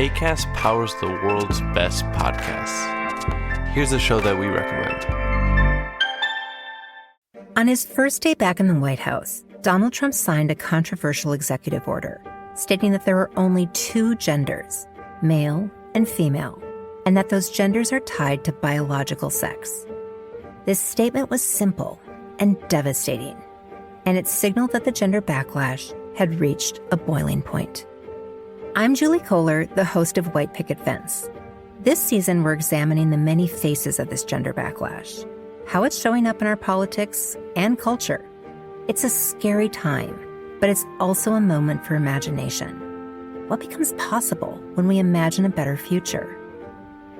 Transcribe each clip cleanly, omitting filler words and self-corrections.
Acast powers the world's best podcasts. Here's a show that we recommend. On his first day back in the White House, Donald Trump signed a controversial executive order stating that there are only two genders, male and female, and that those genders are tied to biological sex. This statement was simple and devastating, and it signaled that the gender backlash had reached a boiling point. I'm Julie Kohler, the host of White Picket Fence. This season, we're examining the many faces of this gender backlash, how it's showing up in our politics and culture. It's a scary time, but it's also a moment for imagination. What becomes possible when we imagine a better future?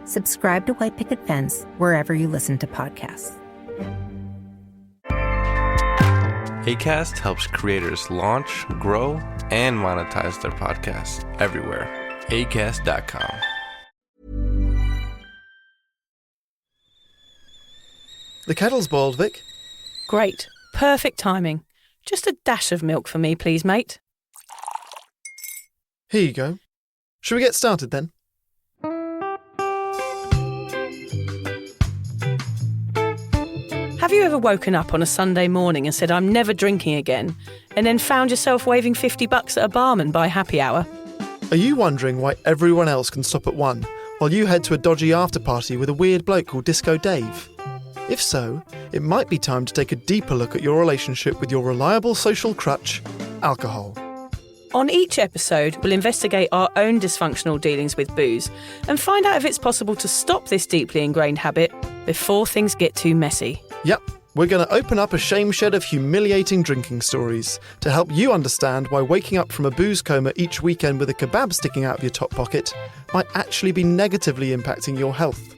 Subscribe to White Picket Fence wherever you listen to podcasts. Acast helps creators launch, grow, and monetize their podcasts everywhere. Acast.com. The kettle's boiled, Vic. Great. Perfect timing. Just a dash of milk for me, please, mate. Here you go. Shall we get started then? Have you ever woken up on a Sunday morning and said, I'm never drinking again, and then found yourself waving $50 at a barman by happy hour? Are you wondering why everyone else can stop at 1 while you head to a dodgy after-party with a weird bloke called Disco Dave? If so, it might be time to take a deeper look at your relationship with your reliable social crutch, alcohol. On each episode, we'll investigate our own dysfunctional dealings with booze and find out if it's possible to stop this deeply ingrained habit before things get too messy. Yep, we're going to open up a shame shed of humiliating drinking stories to help you understand why waking up from a booze coma each weekend with a kebab sticking out of your top pocket might actually be negatively impacting your health.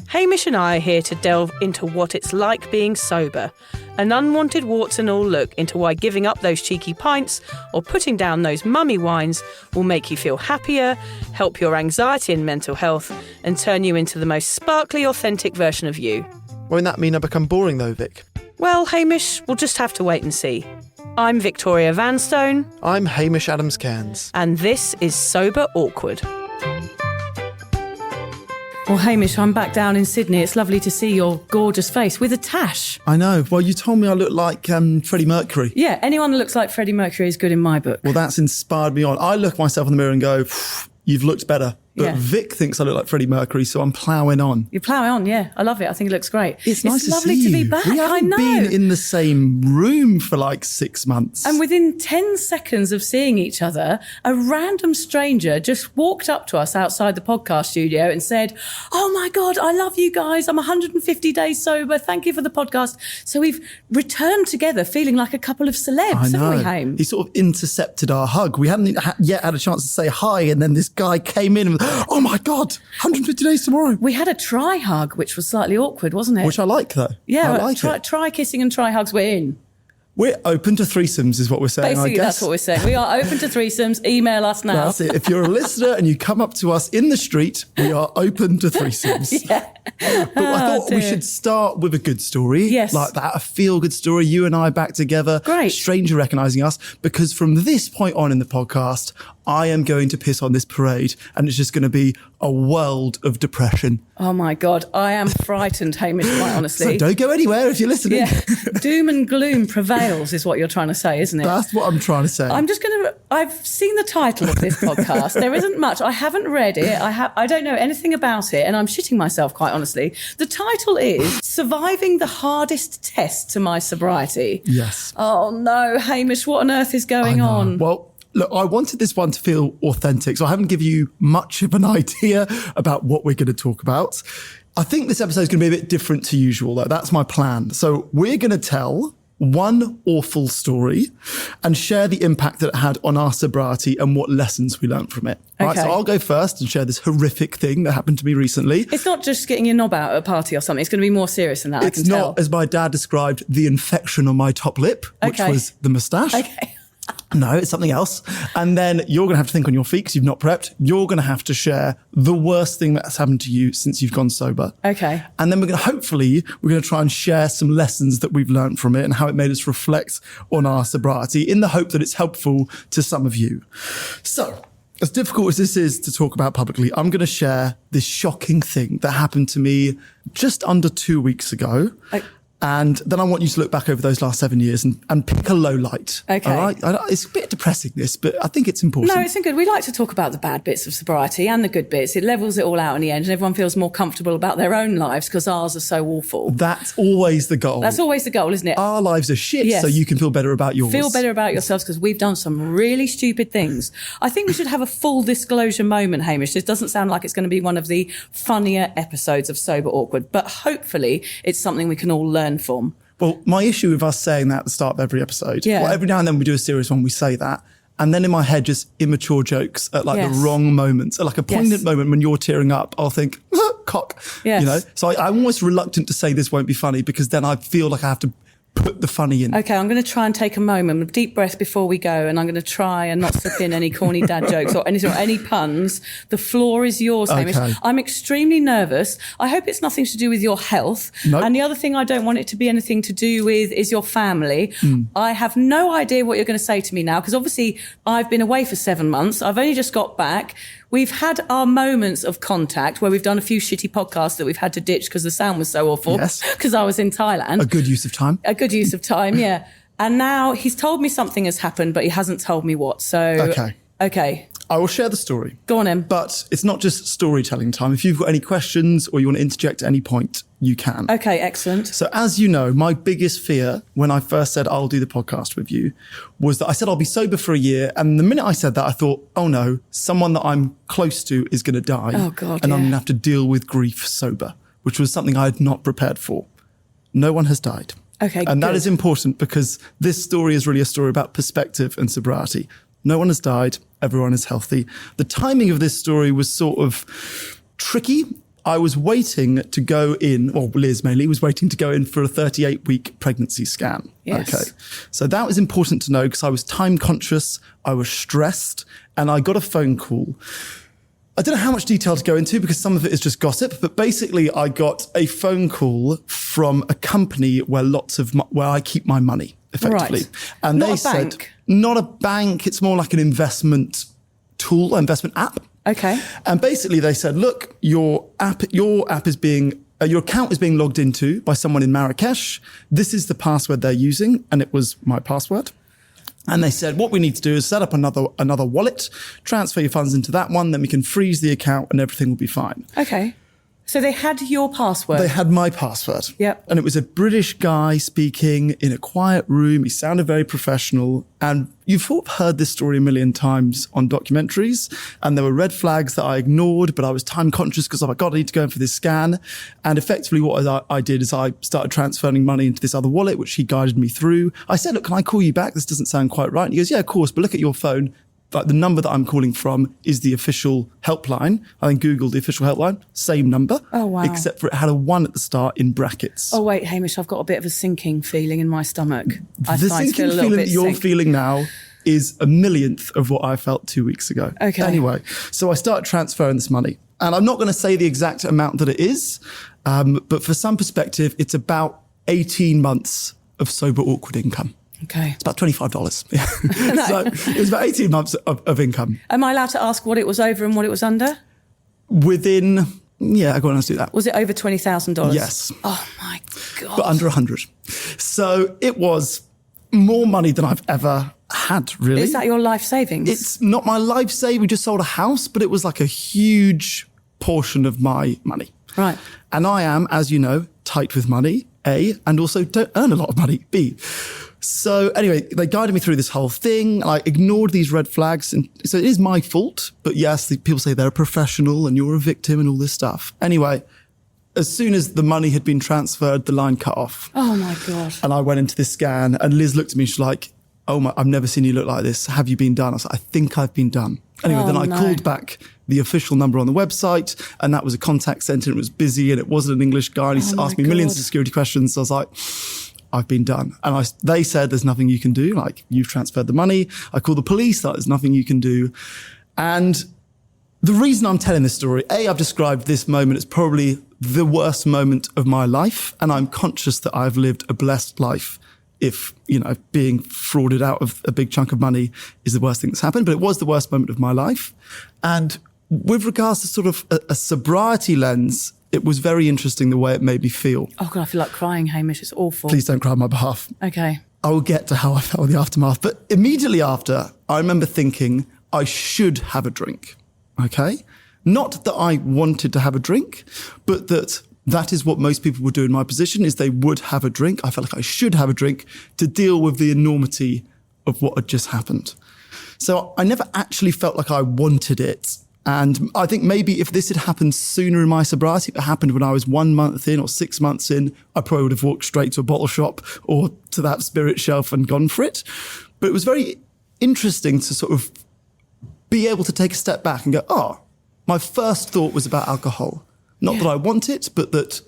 Hamish and I are here to delve into what it's like being sober, an unwanted warts and all look into why giving up those cheeky pints or putting down those mummy wines will make you feel happier, help your anxiety and mental health, and turn you into the most sparkly, authentic version of you. Won't that mean I become boring though, Vic? Well, Hamish, we'll just have to wait and see. I'm Victoria Vanstone. I'm Hamish Adams-Cairns. And this is Sober Awkward. Well, Hamish, I'm back down in Sydney. It's lovely to see your gorgeous face with a tash. I know. Well, you told me I look like Freddie Mercury. Yeah, anyone that looks like Freddie Mercury is good in my book. Well, that's inspired me on. I look at myself in the mirror and go, you've looked better. But Yeah. Vic thinks I look like Freddie Mercury, so I'm ploughing on. You're ploughing on, yeah. I love it. I think it looks great. It's nice to lovely see to be you. back. We haven't I know. been in the same room for like 6 months. And within 10 seconds of seeing each other, a random stranger just walked up to us outside the podcast studio and said, oh my God, I love you guys. I'm 150 days sober. Thank you for the podcast. So we've returned together feeling like a couple of celebs, haven't we, Haim? He sort of intercepted our hug. We hadn't yet had a chance to say hi, and then this guy came in and oh my God, 150 days tomorrow. We had a try hug, which was slightly awkward, wasn't it? Which I like, though. Yeah, I like it. Try kissing and try hugs, we're in. We're open to threesomes is what we're saying, Basically, I guess. that's what we're saying. We are open to threesomes. Email us now. That's it. If you're a listener and you come up to us in the street, we are open to threesomes. Yeah. But I thought we should start with a good story. Yes. Like that, a feel-good story. You and I back together. Great. Stranger recognising us. Because from this point on in the podcast, I am going to piss on this parade and it's just going to be a world of depression. Oh my God, I am frightened, Hamish, quite honestly. So don't go anywhere if you're listening. Yeah. Doom and gloom prevails is what you're trying to say, isn't it? That's what I'm trying to say. I've seen the title of this podcast. There isn't much. I haven't read it. I don't know anything about it, and I'm shitting myself, quite honestly. The title is Surviving the Hardest Test to My Sobriety. Yes. Oh no, Hamish, what on earth is going on? Well, look, I wanted this one to feel authentic, so I haven't given you much of an idea about what we're going to talk about. I think this episode is going to be a bit different to usual, though. That's my plan. So we're going to tell one awful story and share the impact that it had on our sobriety and what lessons we learned from it. Okay. Right, so I'll go first and share this horrific thing that happened to me recently. It's not just getting your knob out at a party or something. It's going to be more serious than that, It's I can not, tell. as my dad described, the infection on my top lip, which Okay. was the moustache. Okay. No, it's something else. And then you're going to have to think on your feet because you've not prepped. You're going to have to share the worst thing that's happened to you since you've gone sober. Okay. And then we're going to try and share some lessons that we've learned from it and how it made us reflect on our sobriety in the hope that it's helpful to some of you. So As difficult as this is to talk about publicly, I'm going to share this shocking thing that happened to me just under 2 weeks ago. And then I want you to look back over those last 7 years and pick a low light. Okay. All right? It's a bit depressing, this, but I think it's important. No, it's good. We like to talk about the bad bits of sobriety and the good bits. It levels it all out in the end, and everyone feels more comfortable about their own lives because ours are so awful. That's always the goal. That's always the goal, isn't it? Our lives are shit, Yes. so you can feel better about yours. Feel better about yourselves because we've done some really stupid things. I think we should have a full disclosure moment, Hamish. This doesn't sound like it's going to be one of the funnier episodes of Sober Awkward, but hopefully it's something we can all learn from. Well, my issue with us saying that at the start of every episode, Yeah. well, every now and then we do a serious one, we say that. And then in my head, just immature jokes at Yes. the wrong moments, at like a poignant Yes. moment when you're tearing up, I'll think, cock, Yes. you know? So I'm almost reluctant to say this won't be funny because then I feel like I have to put the funny in. Okay, I'm going to try and take a moment, a deep breath before we go, and I'm going to try and not slip in any corny dad jokes or any puns. The floor is yours, Hamish. Okay. I'm extremely nervous. I hope it's nothing to do with your health. Nope. And the other thing I don't want it to be anything to do with is your family. I have no idea what you're going to say to me now, because obviously I've been away for 7 months. I've only just got back. We've had our moments of contact where we've done a few shitty podcasts that we've had to ditch because the sound was so awful. Yes. Because I was in Thailand. A good use of time. A good use of time, yeah. And now he's told me something has happened, but he hasn't told me what. So, okay. I will share the story. Go on, Em. But it's not just storytelling time. If you've got any questions or you want to interject at any point, you can. Okay, excellent. So as you know, my biggest fear when I first said I'll do the podcast with you was that I said I'll be sober for a year. And the minute I said that, I thought, oh no, someone that I'm close to is going to die. Oh, God, and I'm yeah. going to have to deal with grief sober, which was something I had not prepared for. No one has died. Okay, And that good. is important because this story is really a story about perspective and sobriety. No one has died. Everyone is healthy. The timing of this story was sort of tricky. I was waiting to go in, or Liz mainly was waiting to go in for a 38-week pregnancy scan. Yes. Okay. So that was important to know because I was time conscious, I was stressed, and I got a phone call. I don't know how much detail to go into because some of it is just gossip, but basically I got a phone call from a company where where I keep my money, effectively. Right. And Not they a said, bank? not a bank, it's more like an investment tool, investment app. Okay. And basically they said, look, your account is being logged into by someone in Marrakesh. This is the password they're using. And it was my password. And they said, what we need to do is set up another wallet, transfer your funds into that one, then we can freeze the account and everything will be fine. Okay. So they had your password. They had my password. Yep. And it was a British guy speaking in a quiet room. He sounded very professional. And you've heard this story a million times on documentaries. And there were red flags that I ignored, but I was time conscious because I got, I need to go in for this scan. And effectively what I did is I started transferring money into this other wallet, which he guided me through. I said, look, can I call you back? This doesn't sound quite right. And he goes, yeah, of course. But look at your phone. But the number that I'm calling from is the official helpline. I then Googled the official helpline, same number. Oh, wow. Except for it had a 1 at the start in brackets. Oh, wait, Hamish, I've got a bit of a sinking feeling in my stomach. I The started to feel sinking a little feeling bit that you're sick. feeling now is a millionth of what I felt 2 weeks ago. Okay. Anyway, so I started transferring this money. And I'm not going to say the exact amount that it is, but for some perspective, it's about 18 months of Sober Awkward income. Okay. It's about $25. Yeah. So it was about 18 months of income. Am I allowed to ask what it was over and what it was under? Within, yeah, go on, let's do that. Was it over $20,000? Yes. Oh, my God. But under 100. So it was more money than I've ever had, really. Is that your life savings? It's not my life save. We just sold a house, but it was like a huge portion of my money. Right. And I am, as you know, tight with money, A, and also don't earn a lot of money, B. So anyway, they guided me through this whole thing. I ignored these red flags. And so it is my fault. But yes, people say they're a professional and you're a victim and all this stuff. Anyway, as soon as the money had been transferred, the line cut off. Oh, my God. And I went into this scan and Liz looked at me. She's like, oh my, I've never seen you look like this. Have you been done? I was like, I think I've been done. Anyway, then I called back the official number on the website and that was a contact center and it was busy and it wasn't an English guy. And he asked me millions of security questions. So I was like, I've been done. And they said, there's nothing you can do. Like, you've transferred the money. I called the police. There's nothing you can do. And the reason I'm telling this story, A, I've described this moment as probably the worst moment of my life. And I'm conscious that I've lived a blessed life if, being frauded out of a big chunk of money is the worst thing that's happened, but it was the worst moment of my life. And with regards to sort of a sobriety lens, it was very interesting the way it made me feel. Oh God, I feel like crying, Hamish. It's awful. Please don't cry on my behalf. Okay. I will get to how I felt in the aftermath. But immediately after, I remember thinking I should have a drink. Okay? Not that I wanted to have a drink, but that is what most people would do in my position, is they would have a drink. I felt like I should have a drink to deal with the enormity of what had just happened. So I never actually felt like I wanted it. And I think maybe if this had happened sooner in my sobriety, if it happened when I was 1 month in or 6 months in, I probably would have walked straight to a bottle shop or to that spirit shelf and gone for it. But it was very interesting to sort of be able to take a step back and go, my first thought was about alcohol. Not that I want it, but that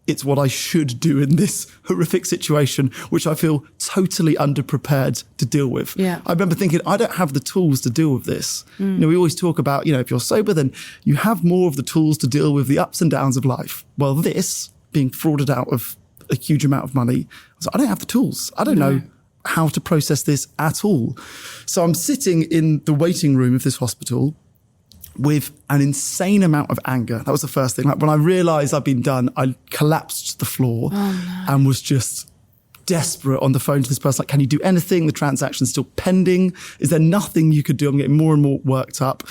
it's what I should do in this horrific situation, which I feel totally underprepared to deal with. Yeah. I remember thinking, I don't have the tools to deal with this. We always talk about, if you're sober, then you have more of the tools to deal with the ups and downs of life. Well, this, being frauded out of a huge amount of money, I don't have the tools. I don't know how to process this at all. So I'm sitting in the waiting room of this hospital with an insane amount of anger. That was the first thing. Like when I realised I'd been done, I collapsed to the floor and was just desperate on the phone to this person. Like, can you do anything? The transaction's still pending. Is there nothing you could do? I'm getting more and more worked up.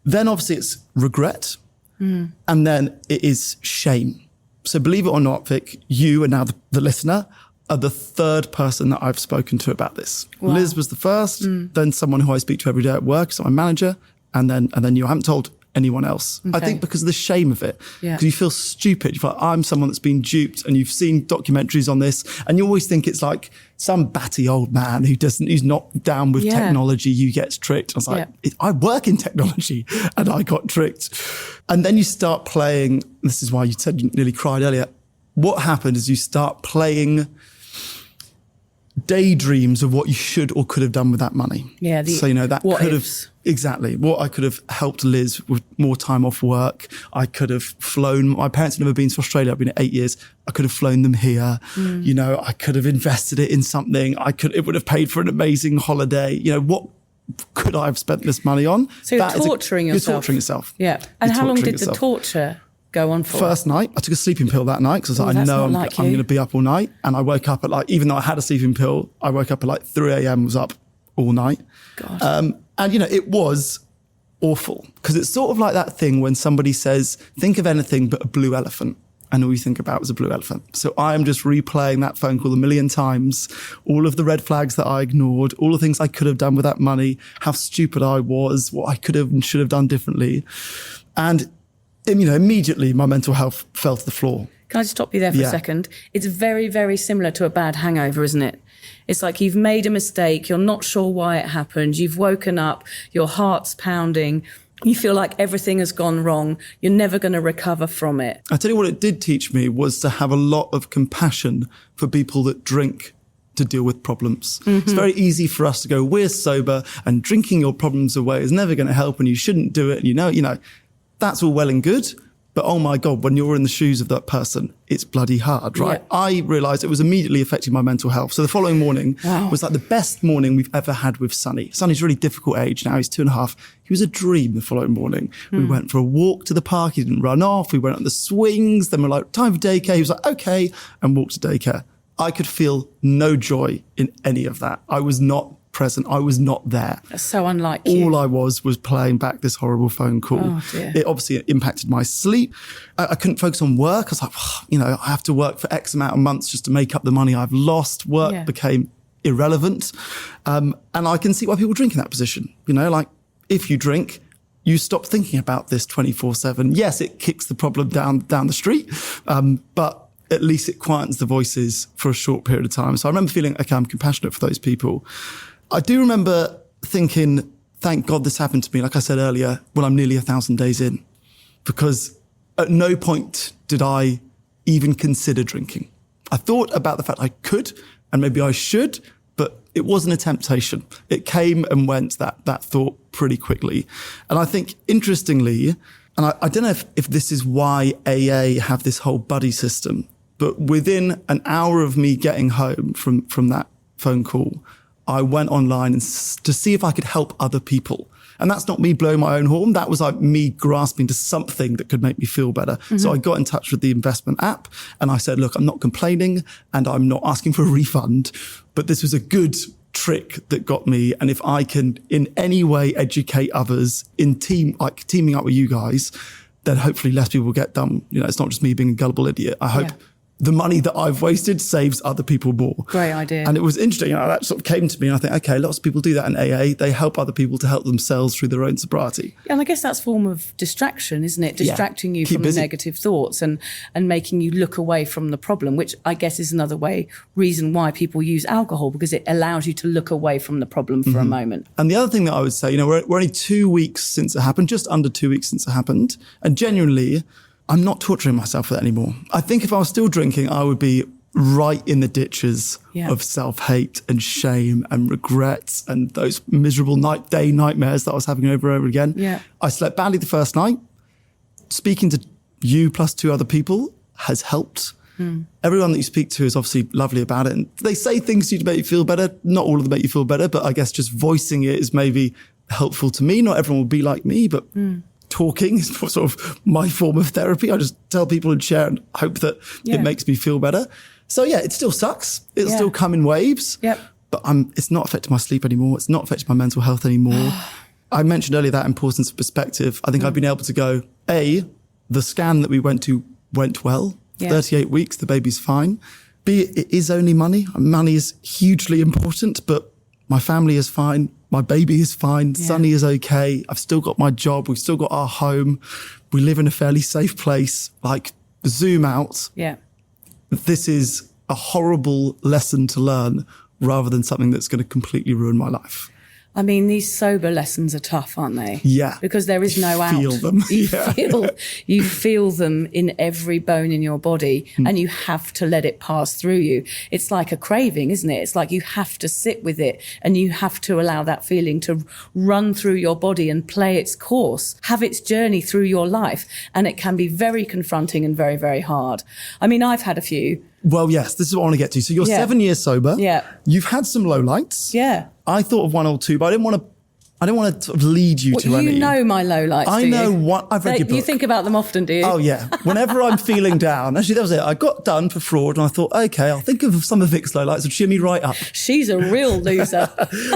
Then obviously it's regret. And then it is shame. So believe it or not, Vic, you and now the listener are the third person that I've spoken to about this. Wow. Liz was the first, then someone who I speak to every day at work, so my manager, and then you. I haven't told anyone else. Okay. I think because of the shame of it. Because you feel stupid. You feel like I'm someone that's been duped, and you've seen documentaries on this, and you always think it's like some batty old man who's not down with technology, you get tricked. I was like, I work in technology and I got tricked. And then you start playing, this is why you said you nearly cried earlier. What happened is you start playing daydreams of what you should or could have done with that money. Yeah. So, that could have, exactly, what I could have helped Liz with more time off work. I could have flown, my parents had never been to Australia. I've been at 8 years. I could have flown them here. I could have invested it in something. It would have paid for an amazing holiday. What could I have spent this money on? So you're torturing yourself. You're torturing yourself. Yeah. And how long did the torture go on for? First night, I took a sleeping pill that night because I was like, I know I'm going to be up all night. And I woke up at even though I had a sleeping pill, I woke up at 3 a.m, was up all night. God. And it was awful because it's sort of like that thing when somebody says, think of anything but a blue elephant. And all you think about was a blue elephant. So I am just replaying that phone call 1,000,000 times, all of the red flags that I ignored, all the things I could have done with that money, how stupid I was, what I could have and should have done differently. And immediately my mental health fell to the floor. Can I just stop you there for a second? It's very, very similar to a bad hangover, isn't it? It's like you've made a mistake. You're not sure why it happened. You've woken up. Your heart's pounding. You feel like everything has gone wrong. You're never going to recover from it. I tell you what it did teach me was to have a lot of compassion for people that drink to deal with problems. It's very easy for us to go, we're sober and drinking your problems away is never going to help and you shouldn't do it. And that's all well and good. But oh my God, when you're in the shoes of that person, it's bloody hard, right? Yeah. I realised it was immediately affecting my mental health. So the following morning was like the best morning we've ever had with Sonny. Sonny's a really difficult age now. He's 2.5. He was a dream the following morning. We went for a walk to the park. He didn't run off. We went on the swings. Then we're like, time for daycare. He was like, okay, and walked to daycare. I could feel no joy in any of that. I was not present. I was not there. That's so unlike you. All I was playing back this horrible phone call. Oh, dear. It obviously impacted my sleep. I couldn't focus on work. I was like, I have to work for X amount of months just to make up the money I've lost. Work became irrelevant. And I can see why people drink in that position. If you drink, you stop thinking about this 24/7. Yes, it kicks the problem down the street, but at least it quietens the voices for a short period of time. So I remember feeling, okay, I'm compassionate for those people. I do remember thinking, thank God this happened to me, like I said earlier, when I'm nearly 1,000 days in, because at no point did I even consider drinking. I thought about the fact I could and maybe I should, but it wasn't a temptation. It came and went, that thought, pretty quickly. And I think, interestingly, and I don't know if this is why AA have this whole buddy system, But within an hour of me getting home from that phone call, I went online to see if I could help other people. And that's not me blowing my own horn. That was like me grasping to something that could make me feel better. Mm-hmm. So I got in touch with the investment app and I said, look, I'm not complaining and I'm not asking for a refund, but this was a good trick that got me. And if I can in any way educate others teaming up with you guys, then hopefully less people will get done. You know, it's not just me being a gullible idiot. I hope the money that I've wasted saves other people more. Great idea. And it was interesting. You know, that sort of came to me and I think, okay, lots of people do that in AA. They help other people to help themselves through their own sobriety. And I guess that's a form of distraction, isn't it? Distracting you from the negative thoughts and making you look away from the problem, which I guess is another reason why people use alcohol, because it allows you to look away from the problem for a moment. And the other thing that I would say, you know, we're only 2 weeks since it happened, just under 2 weeks since it happened. And genuinely, I'm not torturing myself with it anymore. I think if I was still drinking, I would be right in the ditches of self-hate and shame and regrets and those miserable day nightmares that I was having over and over again. Yeah. I slept badly the first night. Speaking to you plus 2 other people has helped. Everyone that you speak to is obviously lovely about it. And they say things to you to make you feel better. Not all of them make you feel better, but I guess just voicing it is maybe helpful to me. Not everyone will be like me, but talking is sort of my form of therapy. I just tell people and share and hope that it makes me feel better. So yeah, it still sucks. It'll still come in waves, but it's not affecting my sleep anymore. It's not affecting my mental health anymore. I mentioned earlier that importance of perspective. I think I've been able to go, the scan that we went to went well. 38 weeks, the baby's fine. B, it is only money. Money is hugely important, but my family is fine. My baby is fine. Sonny is okay. I've still got my job. We've still got our home. We live in a fairly safe place. Like, zoom out. Yeah. This is a horrible lesson to learn rather than something that's going to completely ruin my life. I mean, these sober lessons are tough, aren't they? Yeah. Because there is no out. Feel them. You feel them in every bone in your body and you have to let it pass through you. It's like a craving, isn't it? It's like you have to sit with it and you have to allow that feeling to run through your body and play its course, have its journey through your life. And it can be very confronting and very, very hard. I mean, I've had a few. Well, yes, this is what I want to get to. So you're 7 years sober. Yeah. You've had some lowlights. Yeah. I thought of one or two, but I didn't want to sort of lead you to any. You know my lowlights, I know what I've read your book. You think about them often, do you? Oh, yeah. Whenever I'm feeling down. Actually, that was it. I got done for fraud and I thought, okay, I'll think of some of Vic's lowlights and cheer me right up. She's a real loser.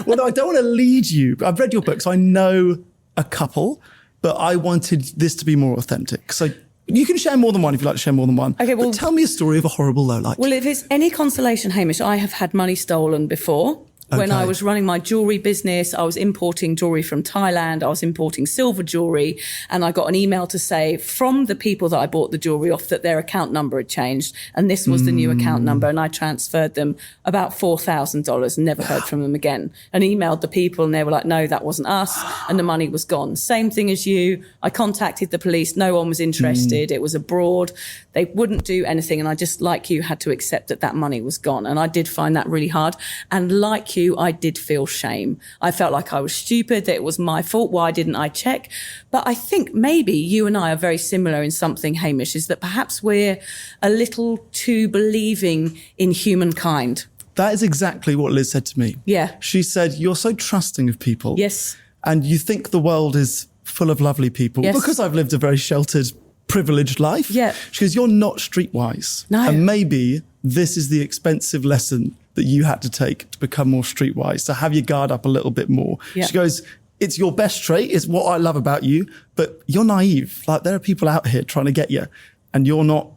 Well, no, I don't want to lead you. I've read your book, so I know a couple, but I wanted this to be more authentic. So you can share more than one if you'd like to share more than one. Okay, well, but tell me a story of a horrible lowlight. Well, if it's any consolation, Hamish, I have had money stolen before. When I was running my jewellery business, I was importing jewellery from Thailand. I was importing silver jewellery. And I got an email to say from the people that I bought the jewellery off that their account number had changed. And this was the new account number. And I transferred them about $4,000 and never heard from them again. And emailed the people and they were like, no, that wasn't us. And the money was gone. Same thing as you. I contacted the police. No one was interested. It was abroad. They wouldn't do anything. And I just, like you, had to accept that money was gone. And I did find that really hard. And like you, I did feel shame. I felt like I was stupid, that it was my fault. Why didn't I check? But I think maybe you and I are very similar in something, Hamish, is that perhaps we're a little too believing in humankind. That is exactly what Liz said to me. Yeah. She said, you're so trusting of people. Yes. And you think the world is full of lovely people. Yes. Because I've lived a very sheltered, privileged life. Yeah. She goes, you're not streetwise. No. And maybe this is the expensive lesson that you had to take to become more streetwise, to have your guard up a little bit more. Yeah. She goes, it's your best trait, it's what I love about you, but you're naive. Like, there are people out here trying to get you and you're not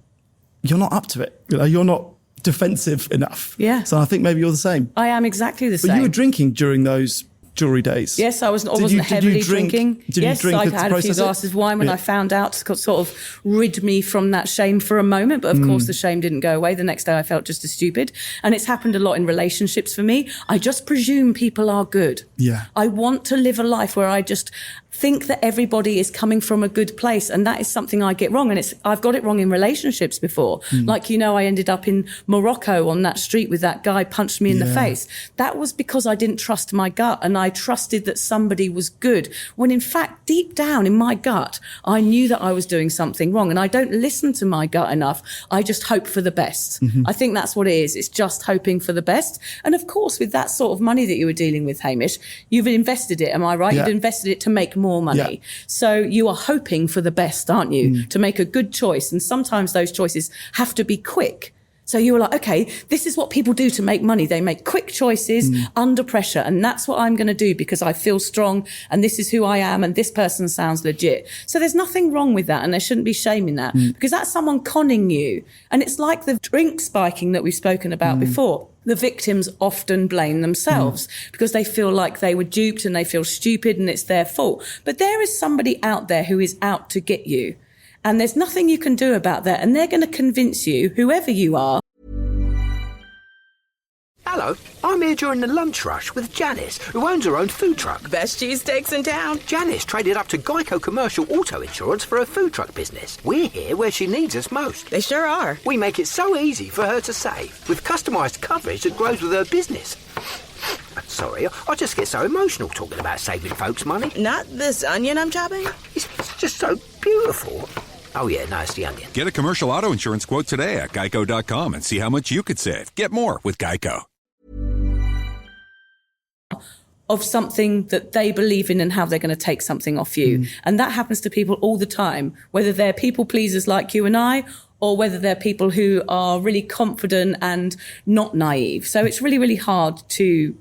up to it. You know, you're not defensive enough. Yeah. So I think maybe you're the same. I am exactly the same. But you were drinking during those jewelry days. Yes, I wasn't heavily drinking. Yes, I had a few glasses of wine when I found out, to sort of rid me from that shame for a moment. But of course, the shame didn't go away. The next day I felt just as stupid. And it's happened a lot in relationships for me. I just presume people are good. Yeah. I want to live a life where I just think that everybody is coming from a good place. And that is something I get wrong. And I've got it wrong in relationships before. Like, I ended up in Morocco on that street with that guy punched me in the face. That was because I didn't trust my gut and I trusted that somebody was good. When in fact, deep down in my gut, I knew that I was doing something wrong. And I don't listen to my gut enough. I just hope for the best. I think that's what it is. It's just hoping for the best. And of course, with that sort of money that you were dealing with, Hamish, you've invested it. Am I right? You've invested it to make more money. So you are hoping for the best, aren't you? To make a good choice. And sometimes those choices have to be quick. So you were like, okay, this is what people do to make money. They make quick choices under pressure. And that's what I'm going to do because I feel strong and this is who I am and this person sounds legit. So there's nothing wrong with that and there shouldn't be shame in that because that's someone conning you. And it's like the drink spiking that we've spoken about before. The victims often blame themselves because they feel like they were duped and they feel stupid and it's their fault. But there is somebody out there who is out to get you. And there's nothing you can do about that. And they're going to convince you, whoever you are. Hello, I'm here during the lunch rush with Janice, who owns her own food truck. Best cheesesteaks in town. Janice traded up to Geico Commercial Auto Insurance for her food truck business. We're here where she needs us most. They sure are. We make it so easy for her to save, with customised coverage that grows with her business. Sorry, I just get so emotional talking about saving folks money. Not this onion I'm chopping? It's just so beautiful. Oh yeah, no, it's the onion. Get a commercial auto insurance quote today at geico.com and see how much you could save. Get more with Geico. Of something that they believe in and how they're going to take something off you. And that happens to people all the time, whether they're people pleasers like you and I, or whether they're people who are really confident and not naive. So it's really, really hard to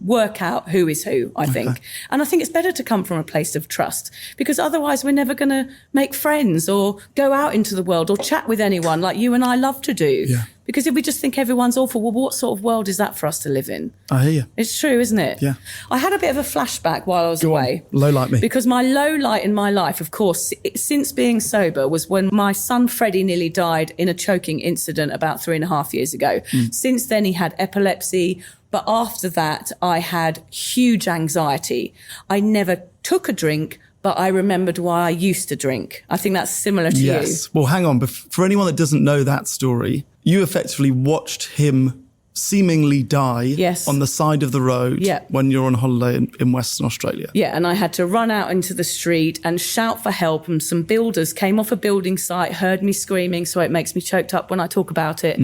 work out who is who, I think. And I think it's better to come from a place of trust because otherwise we're never going to make friends or go out into the world or chat with anyone like you and I love to do. Yeah. Because if we just think everyone's awful, well, what sort of world is that for us to live in? I hear you. It's true, isn't it? Yeah. I had a bit of a flashback while I was away. Low light me. Because my low light in my life, of course, since being sober was when my son Freddie nearly died in a choking incident about 3.5 years ago. Since then, he had epilepsy. But after that, I had huge anxiety. I never took a drink, but I remembered why I used to drink. I think that's similar to you. Yes. Well, hang on. For anyone that doesn't know that story, you effectively watched him seemingly die on the side of the road when you're on holiday in Western Australia. Yeah, and I had to run out into the street and shout for help, and some builders came off a building site, heard me screaming, so it makes me choked up when I talk about it.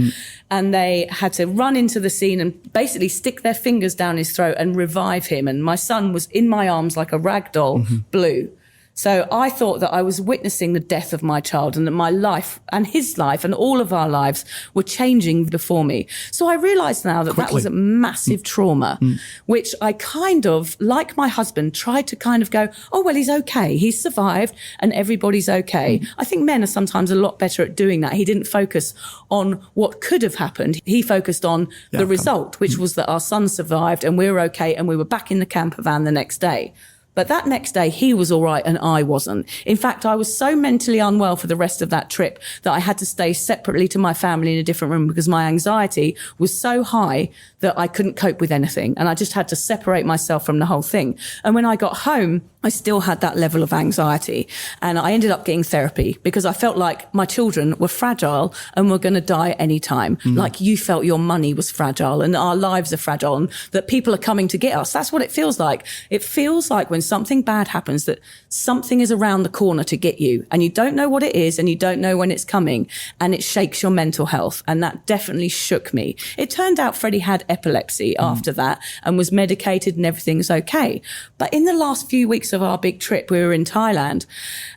And they had to run into the scene and basically stick their fingers down his throat and revive him. And my son was in my arms like a rag doll, blue. So I thought that I was witnessing the death of my child and that my life and his life and all of our lives were changing before me. So I realised now that that was a massive trauma, which I kind of, like my husband, tried to kind of go, oh, well, he's okay. He's survived and everybody's okay. I think men are sometimes a lot better at doing that. He didn't focus on what could have happened. He focused on the result, which was that our son survived and we were okay and we were back in the camper van the next day. But that next day, he was all right and I wasn't. In fact, I was so mentally unwell for the rest of that trip that I had to stay separately to my family in a different room because my anxiety was so high that I couldn't cope with anything. And I just had to separate myself from the whole thing. And when I got home, I still had that level of anxiety. And I ended up getting therapy because I felt like my children were fragile and were going to die any time. Like you felt your money was fragile and our lives are fragile and that people are coming to get us. That's what it feels like. It feels like when something bad happens that something is around the corner to get you and you don't know what it is and you don't know when it's coming and it shakes your mental health. And that definitely shook me. It turned out Freddie had epilepsy after that and was medicated and everything's okay. But in the last few weeks of our big trip, we were in Thailand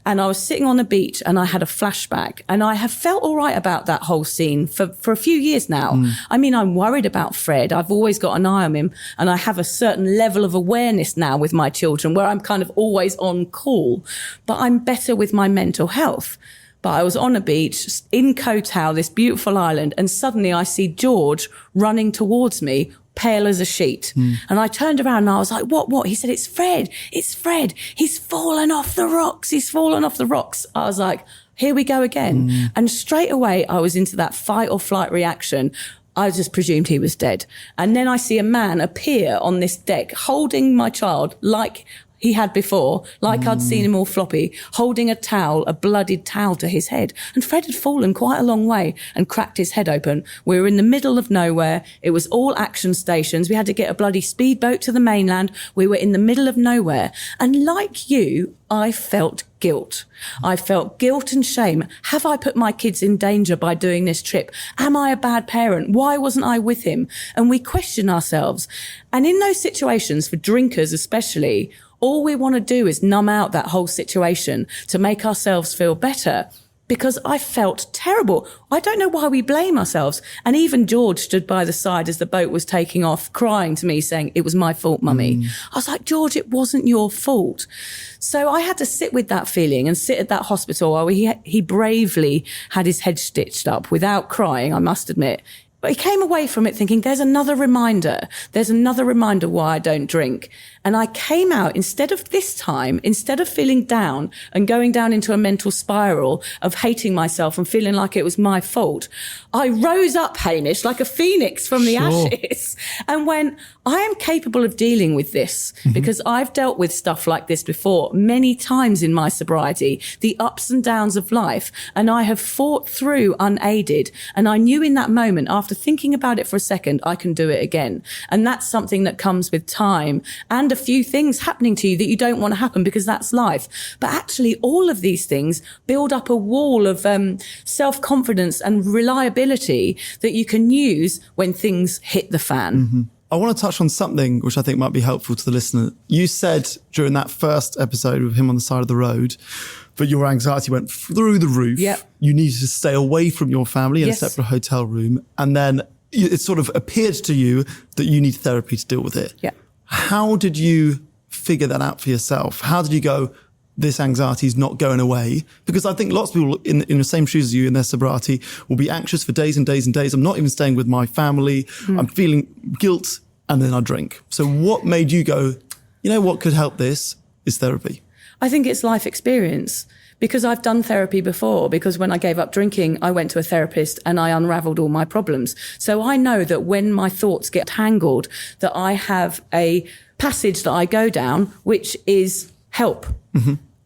and I was sitting on the beach and I had a flashback and I have felt all right about that whole scene for a few years now. I mean, I'm worried about Fred. I've always got an eye on him and I have a certain level of awareness now with my children where I'm kind of always on call, but I'm better with my mental health. But I was on a beach in Koh Tao, this beautiful island, and suddenly I see George running towards me, pale as a sheet. And I turned around and I was like, what? He said, it's Fred. He's fallen off the rocks. I was like, here we go again. And straight away I was into that fight or flight reaction. I just presumed he was dead. And then I see a man appear on this deck holding my child like he had before, like I'd seen him all floppy, holding a towel, a bloodied towel to his head. And Fred had fallen quite a long way and cracked his head open. We were in the middle of nowhere. It was all action stations. We had to get a bloody speedboat to the mainland. We were in the middle of nowhere. And like you, I felt guilt. I felt guilt and shame. Have I put my kids in danger by doing this trip? Am I a bad parent? Why wasn't I with him? And we question ourselves. And in those situations, for drinkers especially, all we want to do is numb out that whole situation to make ourselves feel better. Because I felt terrible. I don't know why we blame ourselves. And even George stood by the side as the boat was taking off, crying to me, saying, "It was my fault, Mummy." I was like, "George, it wasn't your fault." So I had to sit with that feeling and sit at that hospital while he bravely had his head stitched up without crying, I must admit. But he came away from it thinking, there's another reminder why I don't drink. And I came out, instead of feeling down and going down into a mental spiral of hating myself and feeling like it was my fault, I rose up, Hamish, like a phoenix from the ashes and went, I am capable of dealing with this because I've dealt with stuff like this before many times in my sobriety, the ups and downs of life, and I have fought through unaided. And I knew in that moment, after thinking about it for a second, I can do it again. And that's something that comes with time and a few things happening to you that you don't want to happen because that's life. But actually, all of these things build up a wall of self-confidence and reliability that you can use when things hit the fan. I want to touch on something which I think might be helpful to the listener. You said during that first episode with him on the side of the road that your anxiety went through the roof. Yep. You needed to stay away from your family in Yes. a separate hotel room. And then it sort of appeared to you that you need therapy to deal with it. Yeah. How did you figure that out for yourself? How did you go, this anxiety is not going away? Because I think lots of people in the same shoes as you in their sobriety will be anxious for days and days and days. I'm not even staying with my family. I'm feeling guilt, and then I drink. So what made you go, you know what could help this is therapy? I think it's life experience. Because I've done therapy before, because when I gave up drinking, I went to a therapist and I unraveled all my problems. So I know that when my thoughts get tangled, that I have a passage that I go down, which is help.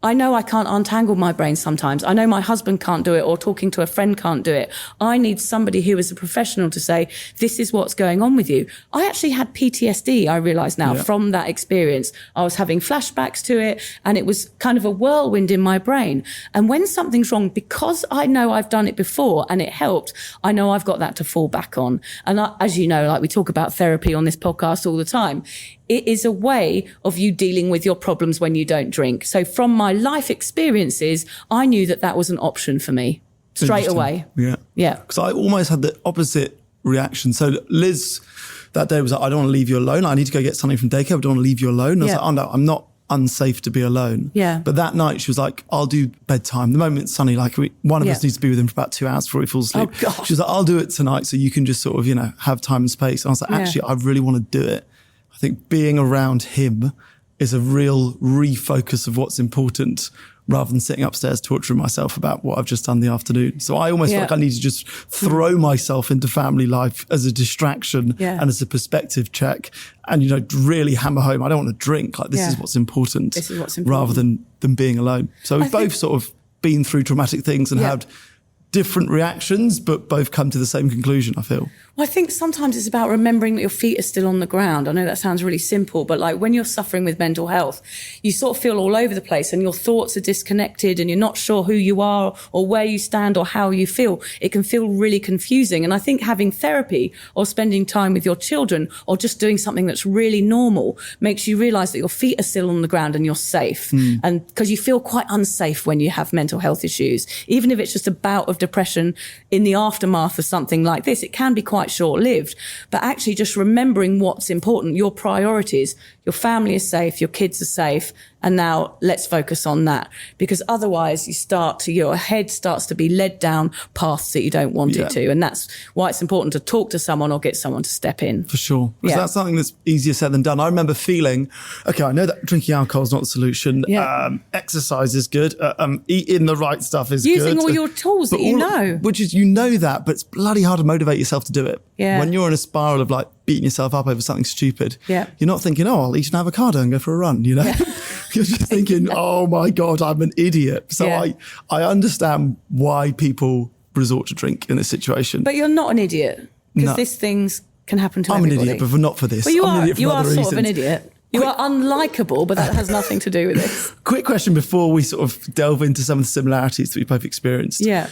I know I can't untangle my brain sometimes. I know my husband can't do it or talking to a friend can't do it. I need somebody who is a professional to say, this is what's going on with you. I actually had PTSD, I realise now, from that experience. I was having flashbacks to it and it was kind of a whirlwind in my brain. And when something's wrong, because I know I've done it before and it helped, I know I've got that to fall back on. And as you know, like we talk about therapy on this podcast all the time, it is a way of you dealing with your problems when you don't drink. So from my life experiences, I knew that that was an option for me straight away. Yeah. Yeah. Because I almost had the opposite reaction. So Liz that day was like, I don't want to leave you alone. I need to go get something from daycare. I don't want to leave you alone. And I was like, oh no, I'm not unsafe to be alone. Yeah. But that night she was like, I'll do bedtime. The moment it's sunny, like one of us needs to be with him for about 2 hours before he falls asleep. Oh, God. She was like, I'll do it tonight so you can just sort of, have time and space. And I was like, actually, I really want to do it. I think being around him is a real refocus of what's important rather than sitting upstairs torturing myself about what I've just done the afternoon. So I almost feel like I need to just throw myself into family life as a distraction and as a perspective check and, really hammer home, I don't want to drink. Like this is what's important. This is what's important. Rather than being alone. So we've both sort of been through traumatic things and had different reactions, but both come to the same conclusion, I feel. Well, I think sometimes it's about remembering that your feet are still on the ground. I know that sounds really simple, but like when you're suffering with mental health, you sort of feel all over the place and your thoughts are disconnected and you're not sure who you are or where you stand or how you feel. It can feel really confusing. And I think having therapy or spending time with your children or just doing something that's really normal makes you realize that your feet are still on the ground and you're safe. And because you feel quite unsafe when you have mental health issues, even if it's just a bout of depression in the aftermath of something like this, it can be quite short-lived. But actually just remembering what's important, your priorities, your family is safe, your kids are safe, and now let's focus on that. Because otherwise your head starts to be led down paths that you don't want it to. And that's why it's important to talk to someone or get someone to step in. For sure. Because that's something that's easier said than done. I remember feeling, okay, I know that drinking alcohol is not the solution. Exercise is good. Eating the right stuff is good. Using all your tools that you know. Which is, that, but it's bloody hard to motivate yourself to do it. Yeah. When you're in a spiral of like beating yourself up over something stupid, you're not thinking, I'll eat an avocado and go for a run, You're just thinking, oh my God, I'm an idiot. So Yeah. I understand why people resort to drink in this situation. But you're not an idiot, because No. these things can happen to I'm everybody. an idiot, but not for this. Well, you I'm an are. idiot for You are other sort of an reasons. idiot. You are unlikable, but that has nothing to do with this. Quick question before we sort of delve into some of the similarities that we both experienced. Yeah.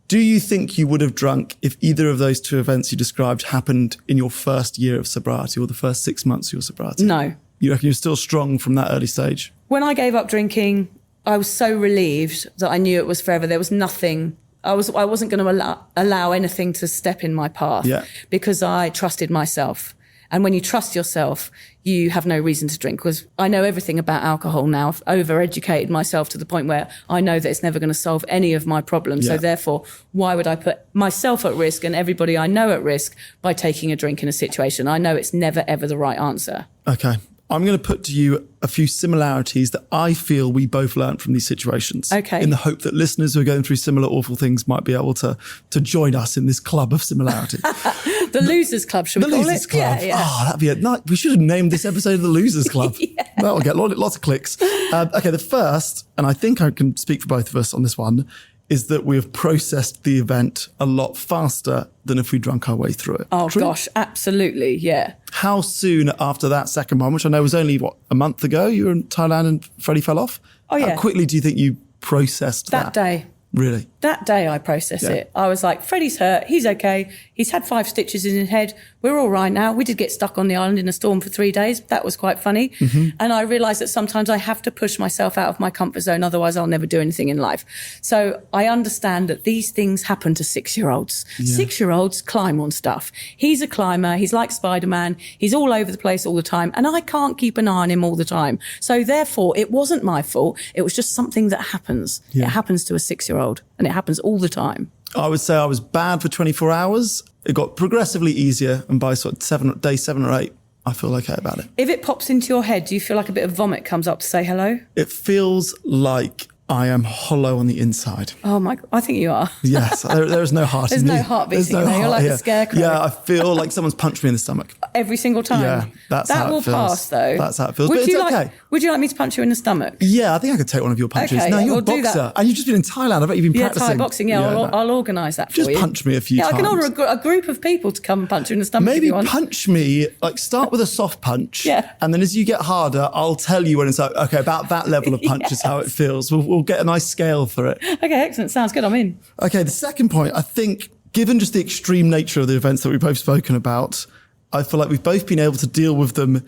Do you think you would have drunk if either of those two events you described happened in your first year of sobriety or the first 6 months of your sobriety? No. You reckon you're still strong from that early stage? When I gave up drinking, I was so relieved that I knew it was forever. There was nothing. I wasn't going to allow anything to step in my path because I trusted myself. And when you trust yourself, you have no reason to drink, because I know everything about alcohol now. I've overeducated myself to the point where I know that it's never going to solve any of my problems. Yeah. So therefore, why would I put myself at risk and everybody I know at risk by taking a drink in a situation? I know it's never, ever the right answer. Okay. I'm going to put to you a few similarities that I feel we both learned from these situations. Okay. In the hope that listeners who are going through similar awful things might be able to join us in this club of similarity. The Losers Club, should we The call Losers it? Club. Yeah, yeah. Oh, that'd be a night. We should have named this episode the Losers Club. That'll get lots of clicks. Okay, the first, and I think I can speak for both of us on this one, is that we have processed the event a lot faster than if we drunk our way through it. Oh, True? gosh, absolutely, yeah. How soon after that second one, which I know was only, a month ago, you were in Thailand and Freddie fell off? Oh, yeah. How quickly do you think you processed that? That day. Really? That day I processed it. I was like, Freddie's hurt. He's okay. He's had 5 stitches in his head. We're all right now. We did get stuck on the island in a storm for 3 days. That was quite funny. Mm-hmm. And I realised that sometimes I have to push myself out of my comfort zone. Otherwise, I'll never do anything in life. So I understand that these things happen to 6-year-olds. Yeah. 6-year-olds climb on stuff. He's a climber. He's like Spider-Man. He's all over the place all the time. And I can't keep an eye on him all the time. So therefore, it wasn't my fault. It was just something that happens. Yeah. It happens to a 6-year-old. And it happens all the time. I would say I was bad for 24 hours. It got progressively easier. And by sort of day 7 or 8, I feel okay about it. If it pops into your head, do you feel like a bit of vomit comes up to say hello? It feels like I am hollow on the inside. Oh my God, I think you are. Yes, there is no heart There's in me. no heart beating in there. You're like a scarecrow. Yeah, I feel like someone's punched me in the stomach. Every single time. Yeah, that's that how it will feels. pass though. That's how it feels, but it's okay. Would you like me to punch you in the stomach? Yeah, I think I could take one of your punches. Okay, no, you're a we'll do boxer. that. And you've just been in Thailand. I bet you've been Yeah, practicing. Thai boxing. Yeah, I'll organise that for Just you. punch me a few times. I can order a group of people to come and punch you in the stomach if Maybe you want. punch me, like start with a soft punch. Yeah. And then as you get harder, I'll tell you when it's like, okay, about that level of punch is how it feels. We'll get a nice scale for it. Okay, excellent. Sounds good. I'm in. Okay, the second point, I think, given just the extreme nature of the events that we've both spoken about, I feel like we've both been able to deal with them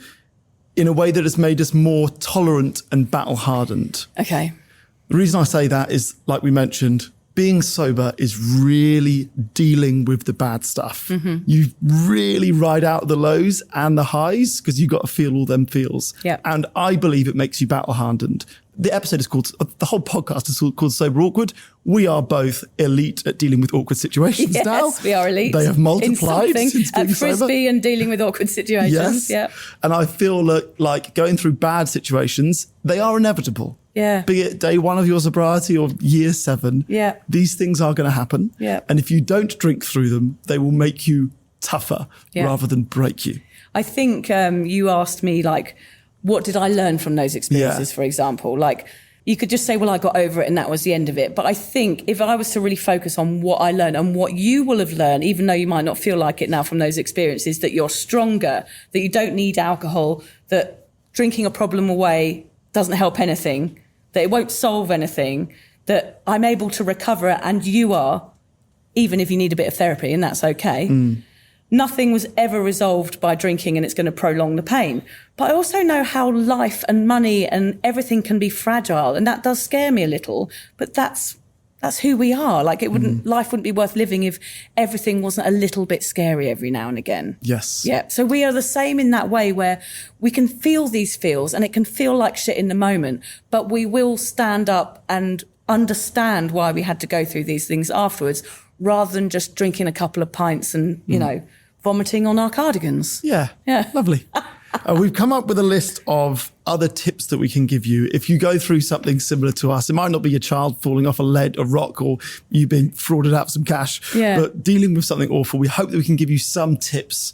in a way that has made us more tolerant and battle-hardened. Okay. The reason I say that is, like we mentioned, being sober is really dealing with the bad stuff. Mm-hmm. You really ride out the lows and the highs because you've got to feel all them feels. Yeah. And I believe it makes you battle-hardened. The episode is called, the whole podcast is called Sober Awkward. We are both elite at dealing with awkward situations Yes, now. we are elite. They have multiplied in something, since being at Frisbee sober. and dealing with awkward situations. Yes. Yeah. And I feel like going through bad situations, they are inevitable. Yeah. Be it day 1 of your sobriety or year 7. Yeah. These things are going to happen. Yeah. And if you don't drink through them, they will make you tougher Yeah. rather than break you. I think you asked me, like, what did I learn from those experiences, for example? Like, you could just say, well, I got over it and that was the end of it. But I think if I was to really focus on what I learned and what you will have learned, even though you might not feel like it now from those experiences, that you're stronger, that you don't need alcohol, that drinking a problem away doesn't help anything, that it won't solve anything, that I'm able to recover it and you are, even if you need a bit of therapy, and that's okay. Nothing was ever resolved by drinking and it's going to prolong the pain. But I also know how life and money and everything can be fragile. And that does scare me a little, but that's who we are. Like life wouldn't be worth living if everything wasn't a little bit scary every now and again. Yes. Yeah. So we are the same in that way where we can feel these feels and it can feel like shit in the moment, but we will stand up and understand why we had to go through these things afterwards, rather than just drinking a couple of pints and, you know, vomiting on our cardigans. Yeah. Yeah. Lovely. We've come up with a list of other tips that we can give you. If you go through something similar to us, it might not be your child falling off a rock or you being frauded out of some cash, Yeah. but dealing with something awful, we hope that we can give you some tips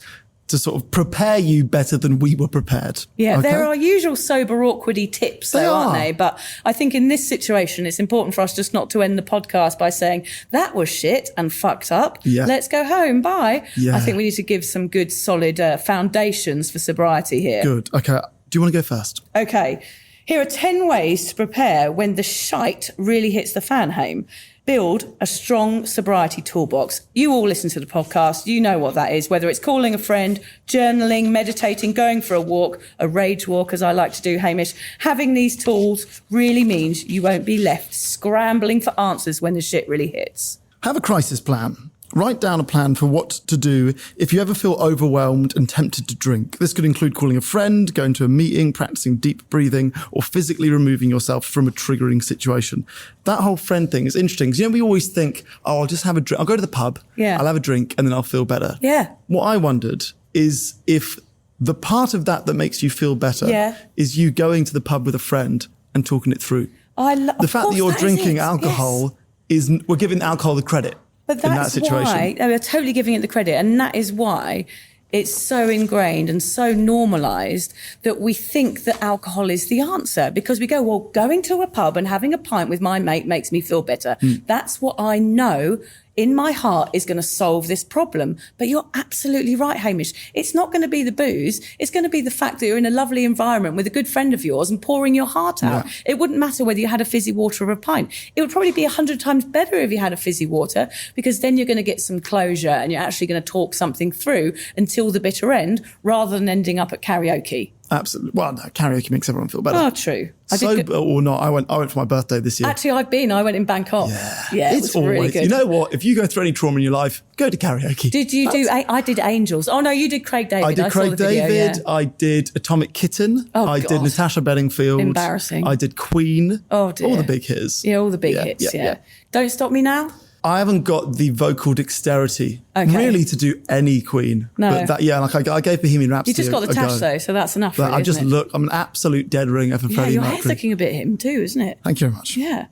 to sort of prepare you better than we were prepared. Yeah, Okay? there are usual sober, awkwardy tips, though, aren't they? But I think in this situation, it's important for us just not to end the podcast by saying, that was shit and fucked up. Yeah. Let's go home. Bye. Yeah. I think we need to give some good, solid foundations for sobriety here. Good. Okay. Do you want to go first? Okay. Here are 10 ways to prepare when the shite really hits the fan, Hame. Build a strong sobriety toolbox. You all listen to the podcast. You know what that is, whether it's calling a friend, journaling, meditating, going for a walk, a rage walk, as I like to do, Hamish. Having these tools really means you won't be left scrambling for answers when the shit really hits. Have a crisis plan. Write down a plan for what to do if you ever feel overwhelmed and tempted to drink. This could include calling a friend, going to a meeting, practicing deep breathing, or physically removing yourself from a triggering situation. That whole friend thing is interesting because, we always think, I'll just have a drink. I'll go to the pub, I'll have a drink, and then I'll feel better. Yeah. What I wondered is if the part of that makes you feel better is you going to the pub with a friend and talking it through. The fact that you're drinking alcohol is we're giving alcohol the credit. But that's why we're totally giving it the credit. And that is why it's so ingrained and so normalised that we think that alcohol is the answer, because we go, well, going to a pub and having a pint with my mate makes me feel better. That's what I know in my heart is going to solve this problem. But you're absolutely right, Hamish. It's not going to be the booze. It's going to be the fact that you're in a lovely environment with a good friend of yours and pouring your heart out. Yeah. It wouldn't matter whether you had a fizzy water or a pint. It would probably be 100 times better if you had a fizzy water, because then you're going to get some closure and you're actually going to talk something through until the bitter end, rather than ending up at karaoke. Absolutely. Well, no, karaoke makes everyone feel better. Oh, true. Sober or not, I went for my birthday this year. Actually, I went in Bangkok. Yeah, it was really good. You know what? If you go through any trauma in your life, go to karaoke. Did you do? I did Angels. Oh no, you did Craig David. I did Craig David. I did Atomic Kitten. Oh, I did Natasha Bedingfield. Embarrassing. I did Queen. Oh dear. All the big hits. Yeah, all the big hits. Yeah. Don't Stop Me Now. I haven't got the vocal dexterity really to do any Queen. No. But that, I gave Bohemian Rhapsody You just got the tash though, so that's enough. But really, I'm an absolute dead ringer for Freddie your Mercury. head's looking a bit him too, isn't it? Thank you very much. Yeah.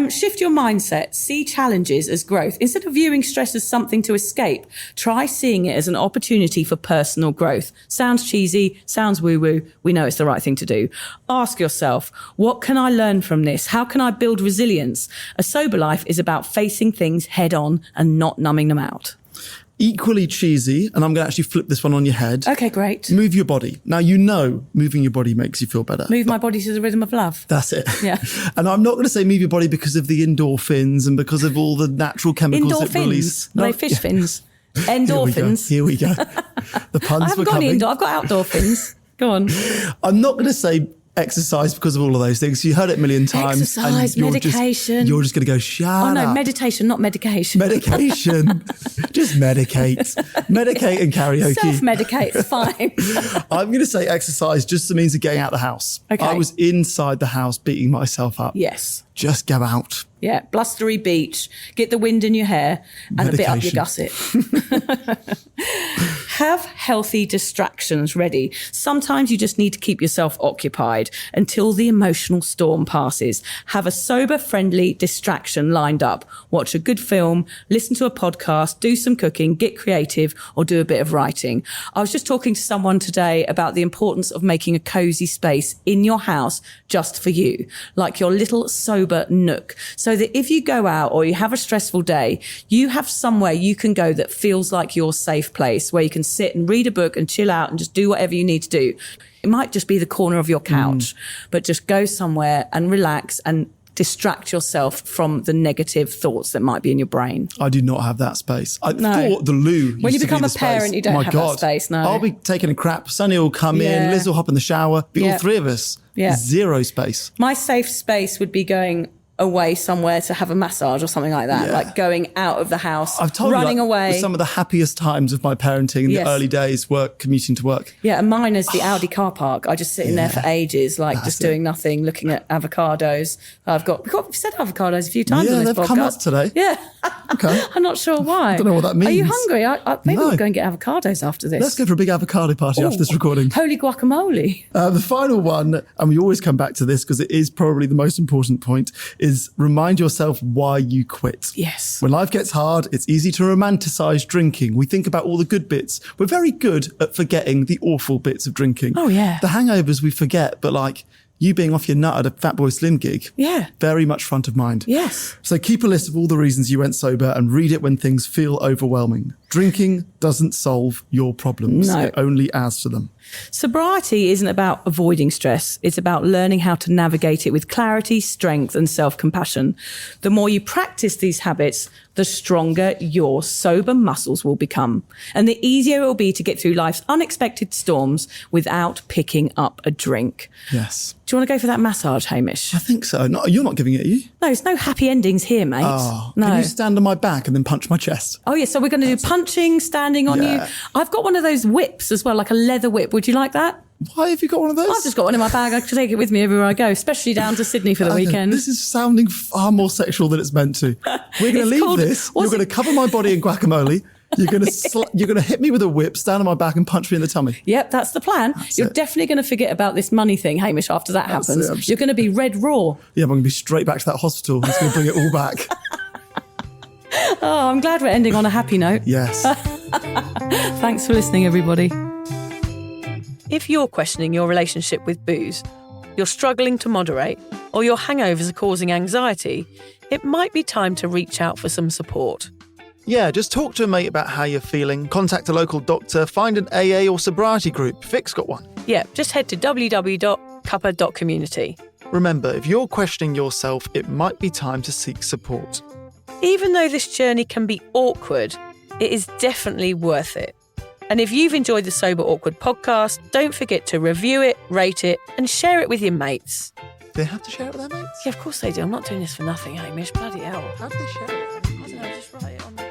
Shift your mindset. See challenges as growth. Instead of viewing stress as something to escape, try seeing it as an opportunity for personal growth. Sounds cheesy, sounds woo-woo. We know it's the right thing to do. Ask yourself, what can I learn from this? How can I build resilience? A sober life is about facing things head on and not numbing them out. Equally cheesy, and I'm going to actually flip this one on your head. Okay, great. Move your body. Now, moving your body makes you feel better. Move my body to the rhythm of love. That's it. Yeah. And I'm not going to say move your body because of the endorphins and because of all the natural chemicals it releases. No, like fish fins. Endorphins. Here we go. The puns I haven't were got coming. any I've got outdoor fins. Go on. I'm not going to say exercise because of all of those things. You heard it a million times. Exercise, medication. You're just going to go, shut up. Oh no, meditation, not medication. Medication. Just medicate. Medicate and karaoke. Self-medicate, it's fine. I'm going to say exercise just means of getting out of the house. Okay. I was inside the house beating myself up. Yes. Just go out. Yeah, blustery beach, get the wind in your hair and a bit up your gusset. Have healthy distractions ready. Sometimes you just need to keep yourself occupied until the emotional storm passes. Have a sober, friendly distraction lined up. Watch a good film, listen to a podcast, do some cooking, get creative, or do a bit of writing. I was just talking to someone today about the importance of making a cozy space in your house just for you, like your little sober nook. So that if you go out or you have a stressful day, you have somewhere you can go that feels like your safe place, where you can sit and read a book and chill out and just do whatever you need to do. It might just be the corner of your couch, but just go somewhere and relax and distract yourself from the negative thoughts that might be in your brain. I do not have that space. I thought the loo used when you to become be a the parent, space. you don't have that space. No, I'll be taking a crap. Sonny will come in. Liz will hop in the shower. Be all three of us. Yeah. Zero space. My safe space would be going away somewhere to have a massage or something like that, like going out of the house, I've told running you, away. Some of the happiest times of my parenting in the early days, commuting to work. Yeah, and mine is the Audi car park. I just sit in there for ages, just doing nothing, looking at avocados. We've said avocados a few times on this podcast. They've come up today. Yeah. Okay. I'm not sure why. I don't know what that means. Are you hungry? Maybe we'll go and get avocados after this. Let's go for a big avocado party after this recording. Holy guacamole. The final one, and we always come back to this because it is probably the most important point, is is remind yourself why you quit. Yes. When life gets hard, it's easy to romanticize drinking. We think about all the good bits. We're very good at forgetting the awful bits of drinking. Oh, yeah. The hangovers we forget, but like you being off your nut at a Fatboy Slim gig. Yeah. Very much front of mind. Yes. So keep a list of all the reasons you went sober and read it when things feel overwhelming. Drinking doesn't solve your problems. No. It only adds to them. Sobriety isn't about avoiding stress. It's about learning how to navigate it with clarity, strength, and self-compassion. The more you practice these habits, the stronger your sober muscles will become. And the easier it will be to get through life's unexpected storms without picking up a drink. Yes. Do you want to go for that massage, Hamish? I think so. No, you're not giving it, are you? No, it's no happy endings here, mate. Oh, no. Can you stand on my back and then punch my chest? Oh, yeah, so we're going to do punching, standing on Yeah. you. I've got one of those whips as well, like a leather whip. Would you like that? Why have you got one of those? I've just got one in my bag. I can take it with me everywhere I go, especially down to Sydney for the weekend. This is sounding far more sexual than it's meant to. We're going to It's leave called- this. what's You're going to cover my body in guacamole. You're going to hit me with a whip, stand on my back and punch me in the tummy. Yep, that's the plan. You're it. definitely going to forget about this money thing, Hamish, after that That's happens. it. I'm just- You're going to be red raw. Yeah, I'm going to be straight back to that hospital. It's going to bring it all back. Oh, I'm glad we're ending on a happy note. Yes. Thanks for listening, everybody. If you're questioning your relationship with booze, you're struggling to moderate, or your hangovers are causing anxiety, it might be time to reach out for some support. Yeah, just talk to a mate about how you're feeling, contact a local doctor, find an AA or sobriety group. Vic's got one. Yeah, just head to www.cuppa.community. Remember, if you're questioning yourself, it might be time to seek support. Even though this journey can be awkward, it is definitely worth it. And if you've enjoyed the Sober Awkward podcast, don't forget to review it, rate it, and share it with your mates. Do they have to share it with their mates? Yeah, of course they do. I'm not doing this for nothing, Hamish. Bloody hell. How do they share it? I don't know, just write it on the...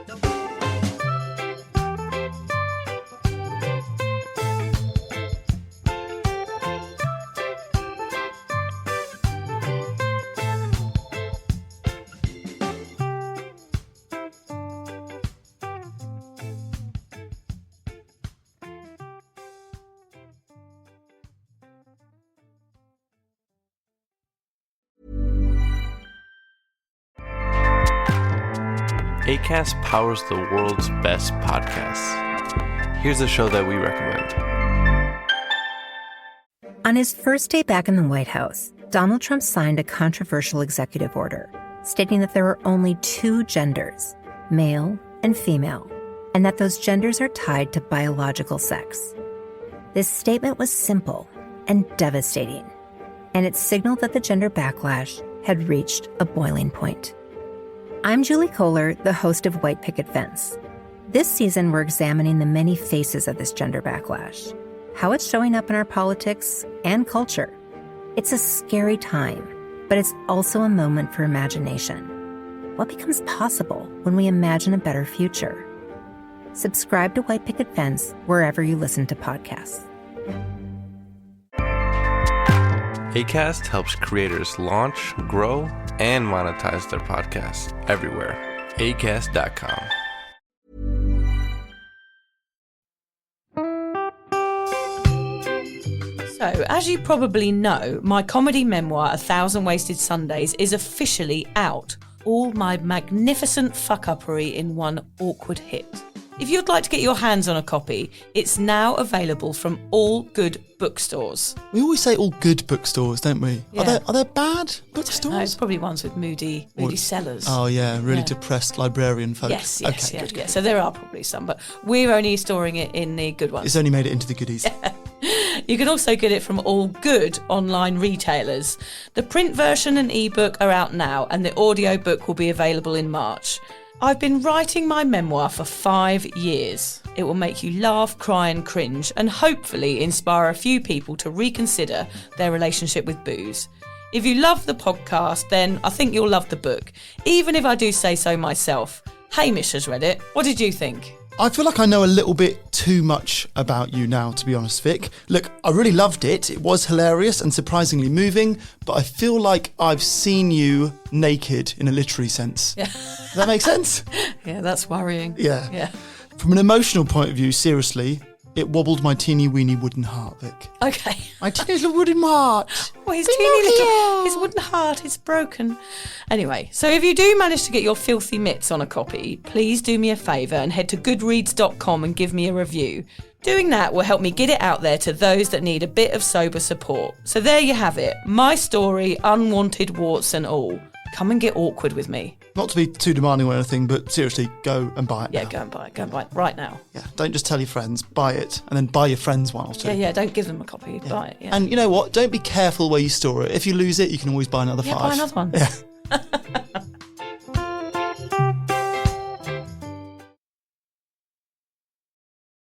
Acast powers the world's best podcasts. Here's a show that we recommend. On his first day back in the White House, Donald Trump signed a controversial executive order stating that there are only two genders, male and female, and that those genders are tied to biological sex. This statement was simple and devastating, and it signaled that the gender backlash had reached a boiling point. I'm Julie Kohler, the host of White Picket Fence. This season, we're examining the many faces of this gender backlash, how it's showing up in our politics and culture. It's a scary time, but it's also a moment for imagination. What becomes possible when we imagine a better future? Subscribe to White Picket Fence wherever you listen to podcasts. Acast helps creators launch, grow, and monetize their podcasts everywhere. Acast.com. So, as you probably know, my comedy memoir, 1,000 Wasted Sundays, is officially out. All my magnificent fuck-uppery in one awkward hit. If you'd like to get your hands on a copy, it's now available from all good bookstores. We always say all good bookstores, don't we? Yeah. Are there bad No, bookstores? probably ones with moody sellers. Oh, yeah, really Yeah. depressed librarian folk. Yes, Okay, yeah, good. yeah. So there are probably some, but we're only storing it in the good ones. It's only made it into the goodies. You can also get it from all good online retailers. The print version and ebook are out now, and the audiobook will be available in March. I've been writing my memoir for 5 years. It will make you laugh, cry and cringe, and hopefully inspire a few people to reconsider their relationship with booze. If you love the podcast, then I think you'll love the book, even if I do say so myself. Hamish has read it. What did you think? I feel like I know a little bit too much about you now, to be honest, Vic. Look, I really loved it. It was hilarious and surprisingly moving, but I feel like I've seen you naked in a literary sense. Yeah. Does that make sense? Yeah, that's worrying. Yeah. Yeah. From an emotional point of view, seriously, It wobbled my teeny weeny wooden heart, Vic. Okay. My teeny little wooden heart. Well, his wooden heart is broken. Anyway, so if you do manage to get your filthy mitts on a copy, please do me a favour and head to goodreads.com and give me a review. Doing that will help me get it out there to those that need a bit of sober support. So there you have it. My story, unwanted warts and all. Come and get awkward with me. Not to be too demanding or anything, but seriously, go and buy it now. Yeah, go and buy it. Go and buy it right now. Yeah, don't just tell your friends, buy it, and then buy your friends one or two. Yeah, don't give them a copy. Yeah. Buy it, yeah. And you know what? Don't be careful where you store it. If you lose it, you can always buy another 5. Yeah, buy another one. Yeah.